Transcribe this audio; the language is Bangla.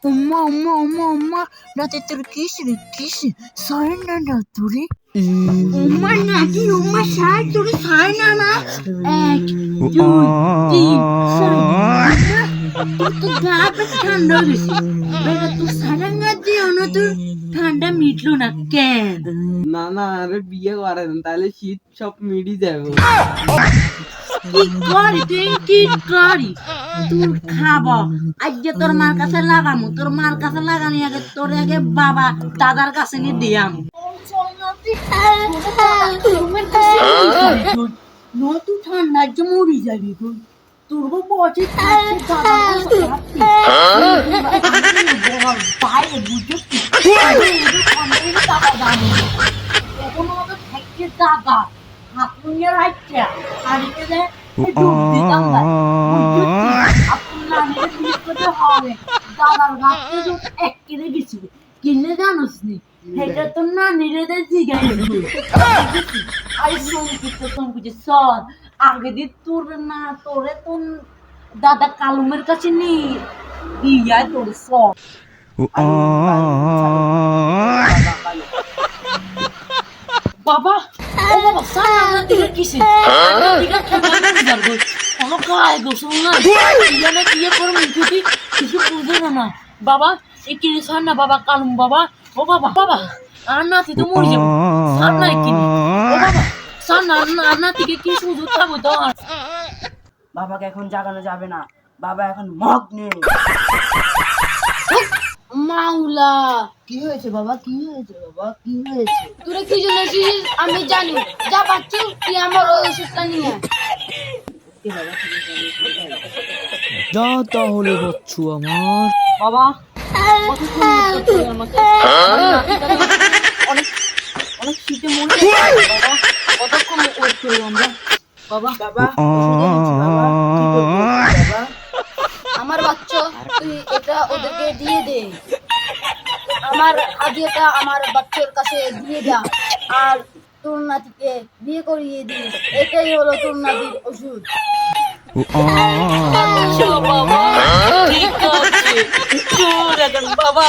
엄마, 나 때때로 키스, 사인한다, 둘이? 엄마, 나지, 엄마, 살, 둘이 사인하나? এক, দুই, তিন, চার। তোর তো গা বেশ ঠান্ডা হয়ে গেছে। বেটা, তোর সারাঙ্গা দিও না, তোর ঠান্ডা মিটলো না কেন? না আরে বিয়ে করেন তাহলে শীত সব মিটি যাবে। কি করি তুই কি করি তোর খাবো আজকে তোর মার কাছে লাগামু তোর মার কাছে লাগানি আগে তোর আগে বাবা দাদার কাছে নিয়ে দিয়াম তুই ঠান্ডার যে মরি যাবি তুই তোর বসে বাইরে বুঝতে টাকা দাম এখন আমাকে থাকছে টাকা আপুনিয়া রাখছে আর এতে ডুব দিতাম না আপুনা নিয়ে বিয়ে করতে হবে দাদার গাছে তো এক কিনে গেছি কিনে জানোস নি এটা তো না নিরেদে জিগাই আই সংকিত সর আগে দি তোর না তোরে তো দাদা কালুমের কাছে নি দিয়া তোর সর বাবা ও বাবা সারা দিকে কিসে দিকে খাবার যাব কোনো কাজ গোসল না ইয়ানে কি করব যদি কিছু বুঝে না বাবা এই কি সার না বাবা কালুম বাবা ও বাবা আর না তুই তো মরে যাব সার না কি ও বাবা সার না থেকে কি সুযোগ থাকবো তো বাবাকে এখন জাগানো যাবে না, বাবা এখন মগ্ন। মাওলা কি হয়েছে বাবা, কি হয়েছে বাবা, কি হয়েছে? তোরা কি জন্য এসেছিস আমি জানি যা বাচ্চু তুই আমার ওই ওষুধটা নিয়ে যা তাহলে বচ্চু আমার। বাবা অনেক শীতে মরে যাচ্ছে বাবা, কতক্ষণ ওয়েট করবো আমরা বাবা বাবা কি করবো বাবা? আমার বাচ্চা তুই এটা ওদেরকে দিয়ে দে আমার হাদিয়াটা আমার বাচ্চার কাছে দিয়ে দা আর তোর নাতিকে বিয়ে করিয়ে দিস এটাই হলো তোর নাতির ওষুধ বাবা ঠিক আছে তোর এখন বাবা